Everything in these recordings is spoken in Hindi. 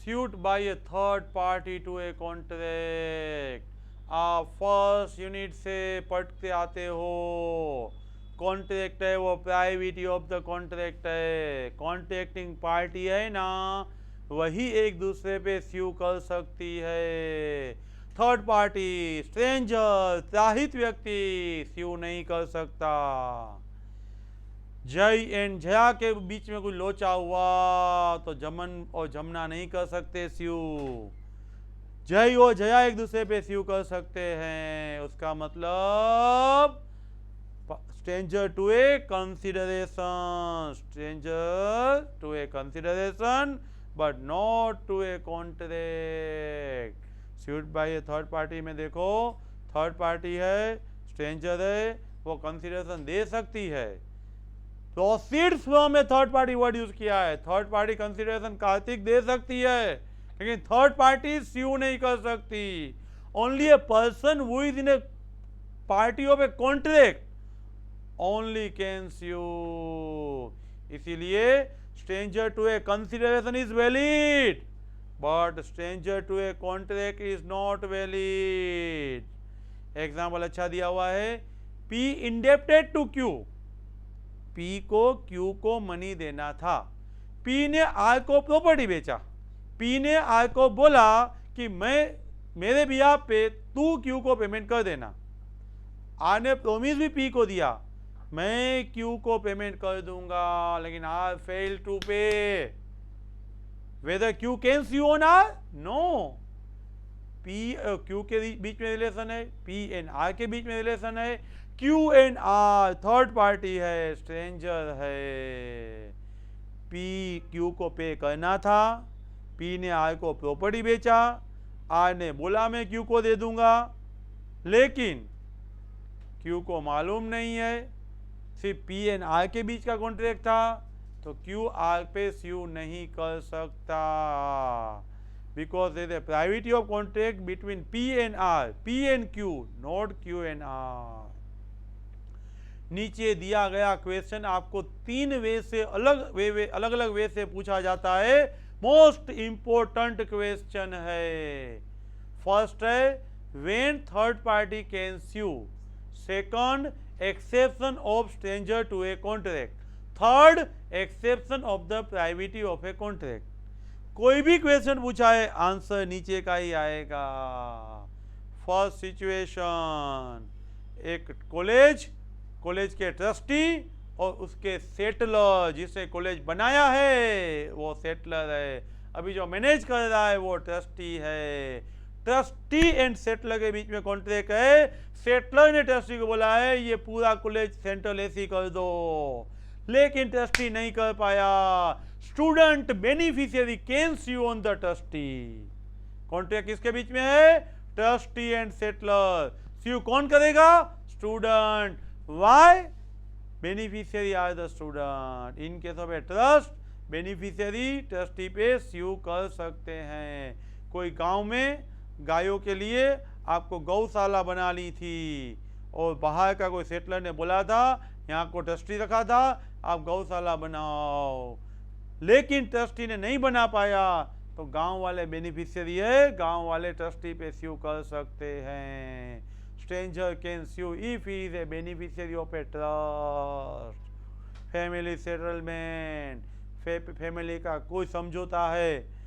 sued by a third party to a contract। आप फर्स्ट यूनिट से पढ़ते आते हो, कॉन्ट्रैक्ट है वो प्राइवेटी ऑफ द कॉन्ट्रैक्ट है, कॉन्ट्रैक्टिंग पार्टी है ना वही एक दूसरे पे स्यू कर सकती है। थर्ड पार्टी स्ट्रेंजर त्राहित व्यक्ति स्यू नहीं कर सकता। जय एंड जया के बीच में कोई लोचा हुआ तो जमन और जमुना नहीं कर सकते स्यू। जय और जया एक दूसरे पे स्यू कर सकते हैं, उसका मतलब stranger to a consideration, stranger to a consideration but not to a contract. Sued by a third party में देखो, थर्ड पार्टी है, स्ट्रेंजर है, वो कंसिडरेशन दे सकती है। Proceeds from a third party word use किया है। थर्ड पार्टी कंसिडरेशन कार्तिक दे सकती है, लेकिन थर्ड पार्टी स्यू नहीं कर सकती। Only a person who is in a party of a contract only can sue. इसीलिए stranger to a consideration is valid but stranger to a contract is not valid. Example अच्छा दिया हुआ है, P indebted to Q, P को क्यू को मनी देना था, पी ने आर को प्रॉपर्टी बेचा, पी ने आर को बोला कि मैं मेरे बिहार पे तू क्यू को पेमेंट कर देना। आर ने प्रोमिस भी पी को दिया, मैं क्यू को पेमेंट कर दूंगा, लेकिन R fail to pay. Whether Q can sue on R? No. P Q के बीच में रिलेशन है, पी एंड आर के बीच में रिलेशन है, Q and R third party है, स्ट्रेंजर है। पी क्यू को पे करना था, पी ने आर को प्रॉपर्टी बेचा, आर ने बोला मैं क्यू को दे दूंगा, लेकिन क्यू को मालूम नहीं है, सिर्फ पी एंड आर के बीच का कॉन्ट्रैक्ट था, तो क्यू आर पे स्यू नहीं कर सकता, because there is a privity of contract between P and R, P and Q, not Q and R. नीचे दिया गया क्वेश्चन आपको तीन वे से अलग अलग वे से पूछा जाता है, मोस्ट इंपोर्टेंट क्वेश्चन है। फर्स्ट है when third party can sue, second exception of stranger to a contract, third exception of the privity of a contract. कोई भी क्वेश्चन पूछा है आंसर नीचे का ही आएगा। फर्स्ट सिचुएशन, एक कॉलेज के ट्रस्टी और उसके सेटलर, जिसने कॉलेज बनाया है वो सेटलर है, अभी जो मैनेज कर रहा है वो ट्रस्टी है। ट्रस्टी एंड सेटलर के बीच में कॉन्ट्रैक्ट है, सेटलर ने ट्रस्टी को बोला है ये पूरा कॉलेज सेंट्रल एसी कर दो, लेकिन ट्रस्टी नहीं कर पाया। Student beneficiary can sue on the trustee. Contract किसके बीच में है? Trustee and settler. स्यू कौन करेगा? Student. Why? Beneficiary are the student. In case of a trust, beneficiary trustee पे स्यू कर सकते हैं। कोई गांव में गायों के लिए आपको गौशाला बना ली थी और बाहर का कोई सेटलर ने बोला था यहाँ को ट्रस्टी रखा था, आप गौशाला बनाओ, लेकिन ट्रस्टी ने नहीं बना पाया, तो गांव वाले बेनिफिशियरी है, गांव वाले ट्रस्टी पे स्यू कर सकते हैं। Stranger can sue if he is a beneficiary of a trust. Family settlement, family का कोई समझौता है,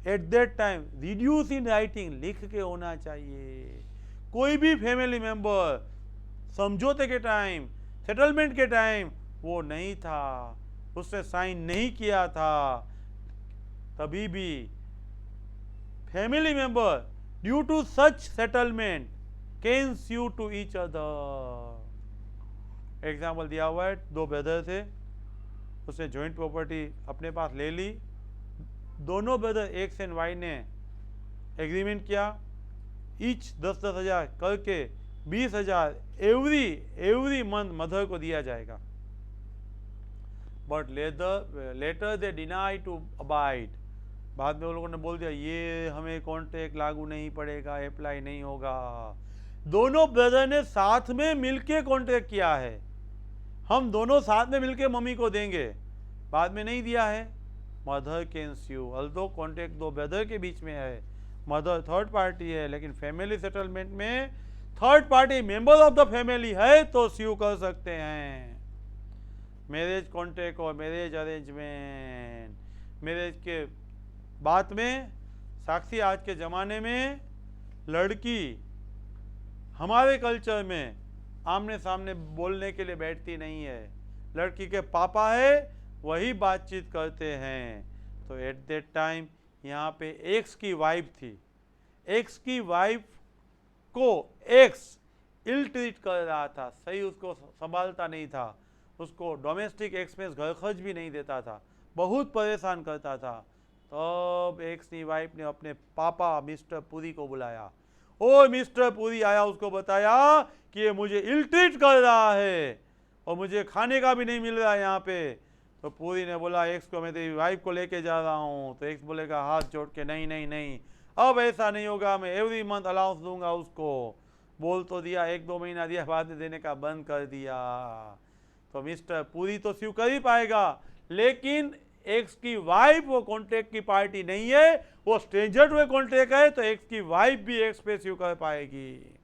at that time reduce in writing, लिख के होना चाहिए। कोई भी फैमिली मेंबर समझौते के टाइम, सेटलमेंट के टाइम वो नहीं था, उसने साइन नहीं किया था, तभी भी family member due to such settlement can sue to each other. Example दिया हुआ है, दो ब्रदर थे, उसने जॉइंट प्रॉपर्टी अपने पास ले ली, दोनों ब्रदर एक्स एंड वाई ने एग्रीमेंट किया, ईच 10-10 हज़ार करके 20,000 एवरी मंथ मदर को दिया जाएगा। But later they deny to abide. बाद में उन लोगों ने बोल दिया ये हमें कॉन्ट्रैक्ट लागू नहीं पड़ेगा, अप्लाई नहीं होगा। दोनों ब्रदर ने साथ में मिलके कॉन्ट्रैक्ट किया है, हम दोनों साथ में मिलके मम्मी को देंगे, बाद में नहीं दिया है, mother can sue, although contract दो ब्रदर के बीच में है, मदर थर्ड पार्टी है, लेकिन फैमिली सेटलमेंट में third party member of the family है तो स्यू कर सकते हैं। मैरिज कॉन्ट्रैक्ट और मैरिज अरेंजमेंट, मैरिज के बात में साक्षी आज के ज़माने में लड़की हमारे कल्चर में आमने सामने बोलने के लिए बैठती नहीं है, लड़की के पापा है वही बातचीत करते हैं। तो एट दैट टाइम यहाँ पे एक्स की वाइफ थी, एक्स की वाइफ को एक्स इल ट्रीट कर रहा था, सही उसको संभालता नहीं था, उसको डोमेस्टिक एक्सपेंस घर खर्च भी नहीं देता था, बहुत परेशान करता था। तब एक्स की वाइफ ने अपने पापा मिस्टर पुरी को बुलाया, ओ मिस्टर पुरी आया, उसको बताया कि ये मुझे इल ट्रीट कर रहा है और मुझे खाने का भी नहीं मिल रहा है यहाँ पे। तो पुरी ने बोला एक्स को, मैं तेरी वाइफ को लेके जा रहा हूँ। तो एक्स बोलेगा हाथ जोड़ के, नहीं नहीं नहीं, अब ऐसा नहीं होगा, मैं एवरी मंथ अलाउंस दूंगा उसको। बोल तो दिया, 1-2 महीना दिया, बाद में देने का बंद कर दिया। तो मिस्टर पुरी तो स्यू कर ही पाएगा, लेकिन एक्स की वाइफ वो कॉन्ट्रैक्ट की पार्टी नहीं है, वो स्ट्रेंजर टू कॉन्ट्रैक्ट है, तो एक्स की वाइफ भी एक्स पे स्यू कर पाएगी।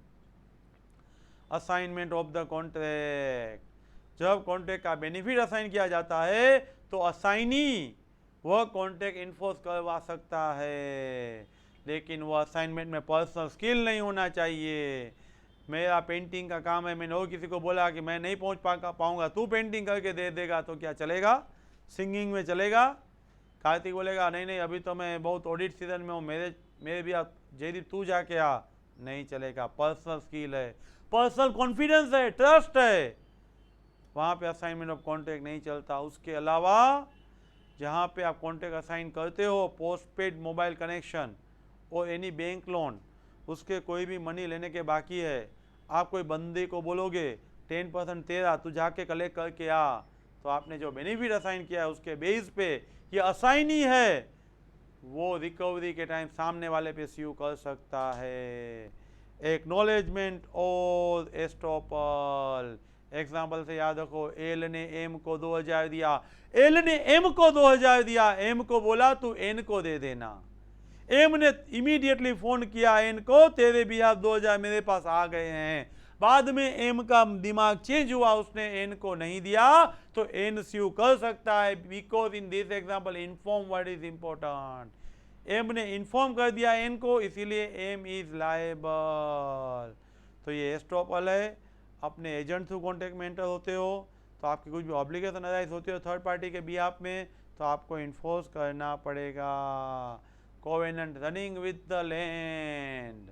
असाइनमेंट ऑफ द कॉन्ट्रैक्ट, जब कॉन्ट्रैक्ट का बेनिफिट असाइन किया जाता है तो असाइनी वह कॉन्ट्रैक्ट इन्फोर्स करवा सकता है, लेकिन वह असाइनमेंट में पर्सनल स्किल नहीं होना चाहिए। मेरा पेंटिंग का काम है, मैंने और किसी को बोला कि मैं नहीं पहुंच पाऊंगा, तू पेंटिंग करके दे देगा, तो क्या चलेगा? सिंगिंग में चलेगा? कार्तिक बोलेगा नहीं नहीं अभी तो मैं बहुत ऑडिट सीजन में हूँ, मेरे भी जयदीप तू जाके आ, नहीं चलेगा। पर्सनल स्किल है, पर्सनल कॉन्फिडेंस है, ट्रस्ट है, वहाँ पे असाइनमेंट ऑफ कॉन्ट्रैक्ट नहीं चलता। उसके अलावा जहाँ पे आप कॉन्ट्रैक्ट असाइन करते हो, पोस्टपेड मोबाइल कनेक्शन और एनी बैंक लोन, उसके कोई भी मनी लेने के बाकी है, आप कोई बंदे को बोलोगे 10% तेरा, तू जाके कलेक्ट करके आ, तो आपने जो बेनिफिट असाइन किया है उसके बेस पे ये असाइनी है, वो रिकवरी के टाइम सामने वाले पे स्यू कर सकता है। एक्नॉलेजमेंट और एस्टॉपल, एग्जाम्पल से याद रखो, एल ने एम को 2000 दिया, एल ने एम को 2000 दिया, एम को बोला तू एन को दे देना, एम ने इमीडिएटली फोन किया एन को, तेरे भी आप 2000 मेरे पास आ गए हैं। बाद में एम का दिमाग चेंज हुआ, उसने एन को नहीं दिया, तो एन स्यू कर सकता है, because in this example inform word is important. M ने इन्फॉर्म कर दिया एन को, इसीलिए एम इज लायबल। तो ये एस्टॉपल है। अपने एजेंट थ्रू कॉन्ट्रैक्ट में एंटर होते हो तो आपकी कुछ भी ऑब्लिगेशन अराइज होती हो थर्ड पार्टी के बिहाफ में, तो आपको इन्फोर्स करना पड़ेगा। Covenant running with the land,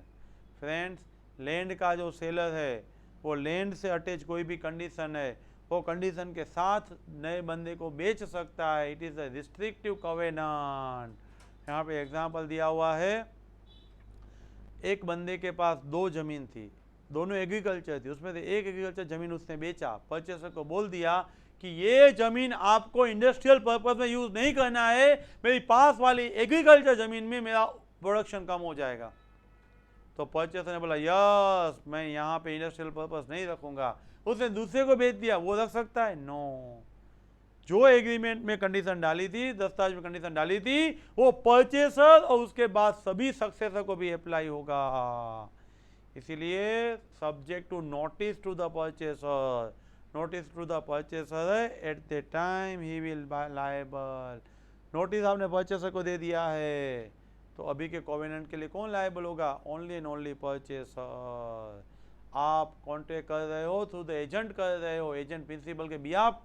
friends, land का जो सेलर है वो लैंड से अटैच कोई भी कंडीशन है, वो कंडीशन के साथ नए बंदे को बेच सकता है। It is a restrictive covenant. यहाँ पे एग्जांपल दिया हुआ है, एक बंदे के पास 2 जमीन थी, दोनों एग्रीकल्चर थी, उसमें से एक एग्रीकल्चर जमीन उसने बेचा, परचेसर को बोल दिया कि ये जमीन आपको इंडस्ट्रियल पर्पस में यूज नहीं करना है, मेरी पास वाली एग्रीकल्चर जमीन में मेरा प्रोडक्शन कम हो जाएगा। तो परचेसर ने बोला यस, मैं यहाँ पे इंडस्ट्रियल पर्पस नहीं रखूंगा। उसने दूसरे को बेच दिया, वो रख सकता है? नो। जो एग्रीमेंट में कंडीशन डाली थी, दस्तावेज में कंडीशन डाली थी, वो परचेसर और उसके बाद सभी सक्सेसर को भी अप्लाई होगा। इसीलिए subject to notice to the purchaser, notice to the purchaser है, at the time he will liable. Notice आपने परचेसर को दे दिया है, तो अभी के कोवेनेंट के लिए कौन लायबल होगा? Only and only purchaser. आप कॉन्ट्रैक्ट कर रहे हो थ्रू द एजेंट कर रहे हो, एजेंट प्रिंसिपल के बिहाफ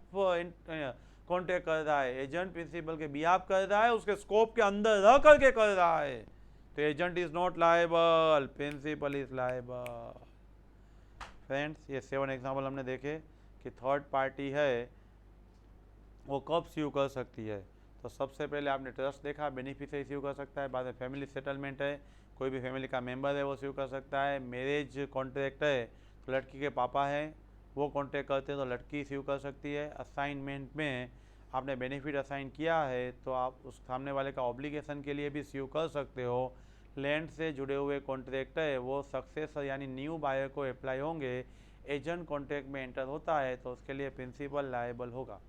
कॉन्ट्रैक्ट कर रहा है, एजेंट प्रिंसिपल के बिहाफ कर रहा है, उसके स्कोप के अंदर रह करके कर रहा है, तो agent is not liable, principal is liable. Friends, ये 7 एग्जाम्पल हमने देखे कि थर्ड पार्टी है वो कब स्यू कर सकती है। तो सबसे पहले आपने ट्रस्ट देखा, बेनिफिशियरी स्यू कर सकता है, बाद में फैमिली सेटलमेंट है, कोई भी फैमिली का मेंबर है वो स्यू कर सकता है, मैरिज कॉन्ट्रैक्ट है तो लड़की के पापा हैं वो कॉन्ट्रैक्ट करते हैं तो लड़की स्यू कर सकती है। असाइनमेंट में आपने बेनिफिट असाइन किया है तो आप उस सामने वाले का ऑब्लिगेशन के लिए भी स्यू कर सकते हो। लैंड से जुड़े हुए कॉन्ट्रैक्ट है वो सक्सेसर यानी न्यू बायर को अप्लाई होंगे। एजेंट कॉन्ट्रैक्ट में एंटर होता है तो उसके लिए प्रिंसिपल लायबल होगा।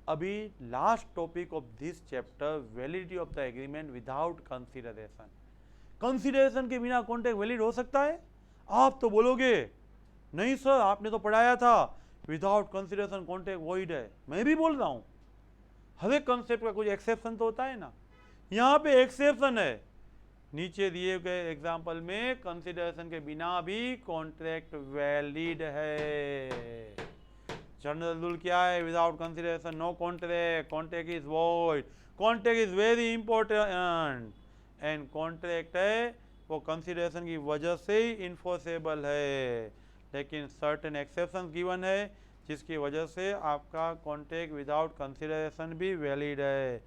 अभी last topic of this chapter, validity of the agreement without consideration. Consideration के बिना कॉन्ट्रैक्ट वैलिड हो सकता है? आप तो बोलोगे नहीं सर, आपने तो पढ़ाया था विदाउट कंसिडरेशन कॉन्ट्रैक्ट वॉइड है। मैं भी बोल रहा हूं हर एक कंसेप्ट का कुछ एक्सेप्शन तो होता है ना। यहां पे एक्सेप्शन है, नीचे दिए गए एग्जाम्पल में कंसिडरेशन के बिना भी कॉन्ट्रैक्ट वैलिड है। जनरल रूल क्या है? Without consideration no contract, contract is void. Contract is very important and contract है वो कंसिडरेशन की वजह से ही इन्फोर्सेबल है, लेकिन सर्टेन एक्सेप्शन गिवन है जिसकी वजह से आपका कॉन्ट्रैक्ट विदाउट कंसिडरेशन भी वैलिड है।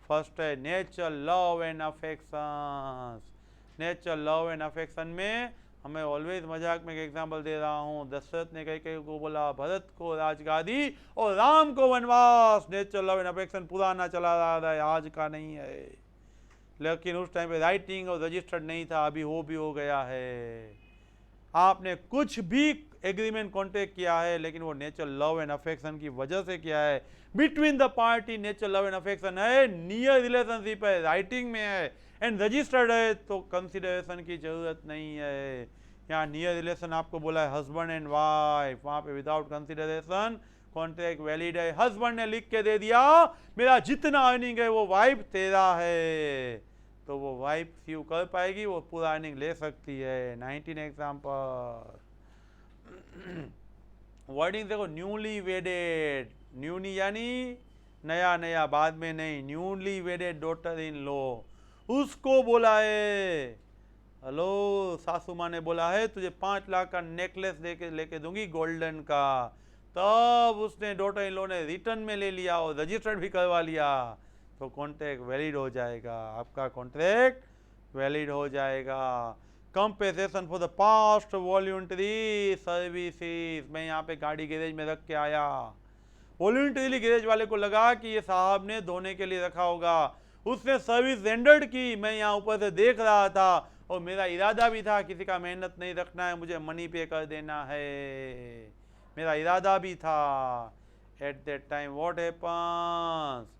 फर्स्ट है nature love and affection. Nature love and affection में हमें ऑलवेज मजाक में एक एग्जाम्पल दे रहा हूँ, दशरथ ने कई को बोला भरत को राजगादी और राम को वनवास। नेचर लव एंड अफेक्शन पुराना चला रहा है, आज का नहीं है, लेकिन उस टाइम पे राइटिंग और रजिस्टर्ड नहीं था, अभी वो भी हो गया है। आपने कुछ भी एग्रीमेंट कॉन्ट्रैक्ट किया है लेकिन वो नेचर लव एंड अफेक्शन की वजह से किया है, between the party nature love and affection है, नियर रिलेशनशिप है, राइटिंग में है एंड रजिस्टर्ड है, तो कंसिडरेशन की जरूरत नहीं है। यहाँ नियर रिलेशन आपको बोला है हस्बैंड एंड वाइफ, वहां पे विदाउट कंसिडरेशन कॉन्ट्रैक्ट वैलिड है। हस्बैंड ने लिख के दे दिया मेरा जितना अर्निंग है वो वाइफ तेरा है, तो वो वाइफ सीव कर पाएगी, वो पूरा अर्निंग ले सकती है। 19 एग्जाम्पल। वर्डिंग देखो, न्यूली वेडेड, न्यूली यानी नया नया, बाद में नहीं, न्यूली वेडेड डॉटर इन लॉ, उसको बोला है, हेलो सासू माँ ने बोला है तुझे 5 लाख का नेकलेस लेके दूंगी गोल्डन का, तब उसने डॉटर इन लॉ ने रिटर्न में ले लिया और रजिस्टर्ड भी करवा लिया, तो कॉन्ट्रैक्ट वैलिड हो जाएगा, आपका कॉन्ट्रैक्ट वैलिड हो जाएगा। Compensation for the past voluntary services, मैं यहाँ पे गाड़ी गैरेज में रख के आया, वॉल्यूंटरीली गैरेज वाले को लगा कि ये साहब ने धोने के लिए रखा होगा, उसने सर्विस रेंडर्ड की, मैं यहाँ ऊपर से देख रहा था और मेरा इरादा भी था किसी का मेहनत नहीं रखना है, मुझे मनी पे कर देना है, मेरा इरादा भी था। Eight that time what happens,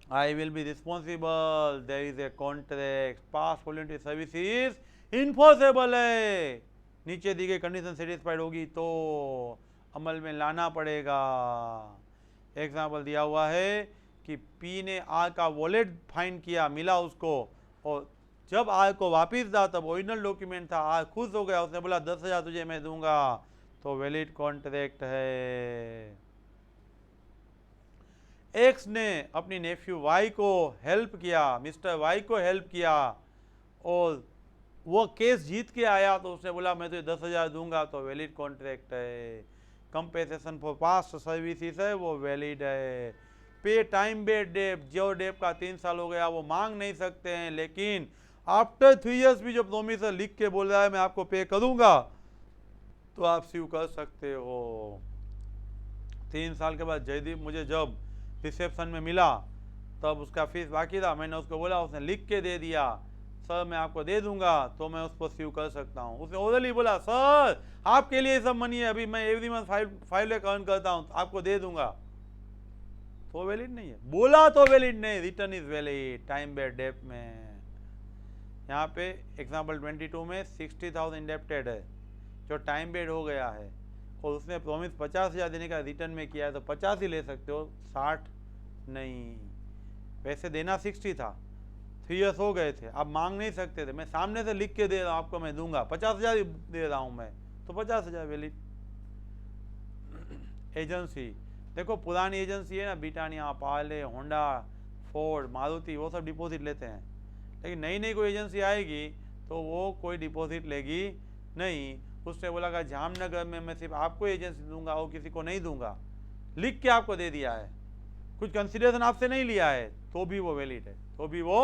I will be responsible, there is a contract, past voluntary services enforceable है, नीचे दी गई कंडीशन सेटिस्फाइड होगी तो अमल में लाना पड़ेगा। एग्जाम्पल दिया हुआ है कि पी ने आर का वॉलेट फाइंड किया, मिला उसको, और जब आर को वापिस दा तब ओरिजिनल डॉक्यूमेंट था, आर खुश हो गया, उसने बोला 10,000 तुझे मैं दूंगा, तो वैलिड कॉन्ट्रैक्ट है। एक्स ने अपनी नेफ्यू वाई को हेल्प किया, मिस्टर वाई को हेल्प किया, और वो केस जीत के आया तो उसने बोला मैं तुझे 10,000 दूंगा, तो वैलिड कॉन्ट्रैक्ट है। कंपेंसेशन फॉर पास्ट सर्विसेज है वो वैलिड है। पे टाइम बेड डेप, जो डेप का 3 साल हो गया वो मांग नहीं सकते हैं, लेकिन आफ्टर 3 इयर्स भी जब प्रोमिसर लिख के बोल रहा है मैं आपको पे करूंगा, तो आप सीव कर सकते हो। 3 साल के बाद जयदीप मुझे जब रिसेप्शन में मिला तब उसका फीस बाकी था, मैंने उसको बोला, उसने लिख के दे दिया सर मैं आपको दे दूंगा, तो मैं उसको सीव कर सकता हूँ। उसने ओरली बोला सर आपके लिए सब मनी है, अभी मैं एवरी मंथ 5 लाख अर्न करता हूँ, आपको दे दूंगा, तो वैलिड नहीं है। बोला तो वैलिड नहीं, return is valid time bad debt में। यहाँ पे एग्जाम्पल 22 में 60,000 इंडेप्टेड है जो टाइम बेड हो गया है, और उसने प्रॉमिस 50,000 देने का रिटर्न में किया है, तो 50 ही ले सकते हो, 60 नहीं। वैसे देना 60 था, 3 इयर्स हो गए थे, आप मांग नहीं सकते थे, मैं सामने से लिख के दे रहा हूँ आपको मैं दूंगा, 50,000 दे रहा हूँ मैं, तो 50,000 वैलिड। एजेंसी देखो, पुरानी एजेंसी है ना, Britannia, Parle, Honda, Ford, Maruti, वो सब डिपॉजिट लेते हैं, लेकिन नई नई कोई एजेंसी आएगी तो वो कोई डिपॉजिट लेगी नहीं। उसने बोला कि जामनगर में मैं सिर्फ आपको एजेंसी दूंगा और किसी को नहीं दूंगा, लिख के आपको दे दिया है, कुछ कंसिडरेशन आपसे नहीं लिया है, तो भी वो वैलिड है, तो भी वो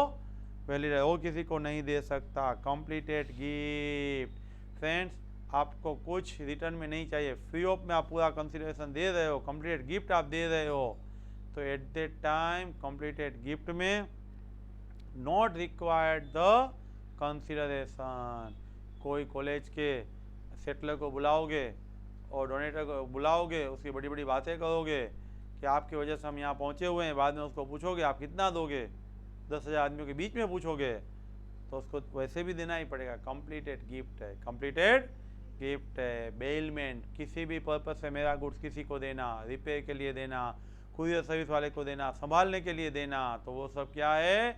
वैलिड है, वो किसी को नहीं दे सकता। कंप्लीटेड गिफ्ट, फ्रेंड्स आपको कुछ रिटर्न में नहीं चाहिए, फ्री ऑफ में आप पूरा कंसिडरेशन दे रहे हो, कंप्लीटेड गिफ्ट आप दे रहे हो, तो eight that time completed gift में नॉट रिक्वायर्ड द कंसिडरेशन। कोई कॉलेज के सेटलर को बुलाओगे और डोनेटर को बुलाओगे, उसकी बड़ी बड़ी बातें करोगे कि आपकी वजह से हम यहाँ पहुँचे हुए हैं, बाद में उसको पूछोगे आप कितना दोगे, 10,000 आदमियों के बीच में पूछोगे तो उसको वैसे भी देना ही पड़ेगा। कंप्लीटेड गिफ्ट है, कंप्लीटेड गिफ्ट है। बेलमेंट, किसी भी पर्पज से मेरा गुड्स किसी को देना, रिपेयर के लिए देना, कुरियर सर्विस वाले को देना, संभालने के लिए देना, तो वो सब क्या है,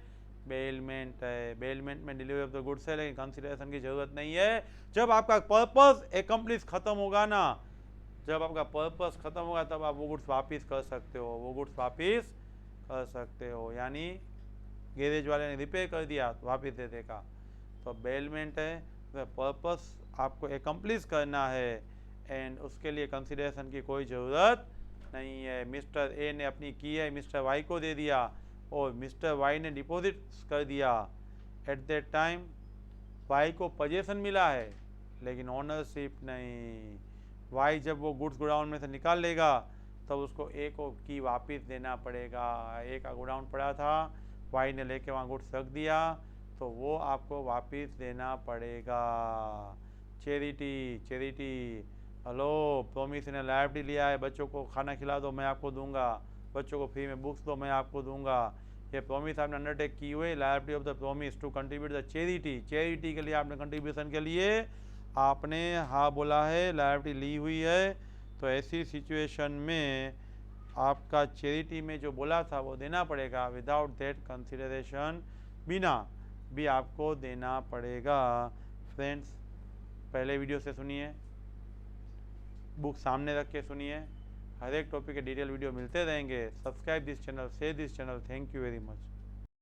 बेलमेंट है। बेलमेंट में डिलीवरी ऑफ द गुड्स है, लेकिन कंसिडरेशन की जरूरत नहीं है। जब आपका पर्पस एकम्प्लिश खत्म होगा ना, जब आपका पर्पस खत्म होगा तब आप वो गुड्स वापिस कर सकते हो, वो गुड्स वापिस कर सकते हो। यानी गैरेज वाले ने रिपेयर कर दिया तो वापिस दे देगा। तो बेलमेंट है, तो पर्पस आपको एकम्प्लिश करना है एंड उसके लिए कंसिडरेशन की कोई ज़रूरत नहीं है। मिस्टर ए ने अपनी की है मिस्टर वाई को दे दिया और मिस्टर वाई ने डिपॉजिट कर दिया। एट दैट टाइम वाई को पोजीशन मिला है लेकिन ओनरशिप नहीं। वाई जब वो गुड्स गोडाउन में से निकाल लेगा तब उसको ए को की वापस देना पड़ेगा। ए का गोडाउन पड़ा था, वाई ने लेके वहाँ गुड्स रख दिया तो वो आपको वापस देना पड़ेगा। चैरिटी, चैरिटी, हेलो प्रॉमिस ने लाइब्रेरी लिया है, बच्चों को खाना खिला दो मैं आपको दूंगा, बच्चों को फ्री में बुक्स दो मैं आपको दूंगा। ये प्रॉमिस आपने अंडरटेक की हुई, library of the promise to contribute the charity. Charity के लिए आपने कंट्रीब्यूशन के लिए आपने हाँ बोला है, लाइब्रेरी ली हुई है। तो ऐसी सिचुएशन में आपका चैरिटी में जो बोला था वो देना पड़ेगा। विदाउट दैट कंसिडरेशन, बिना भी आपको देना पड़ेगा। फ्रेंड्स, पहले वीडियो से सुनिए, बुक सामने रख के सुनिए, हर एक टॉपिक के डिटेल वीडियो मिलते रहेंगे। Subscribe this channel, share this channel. Thank you very much.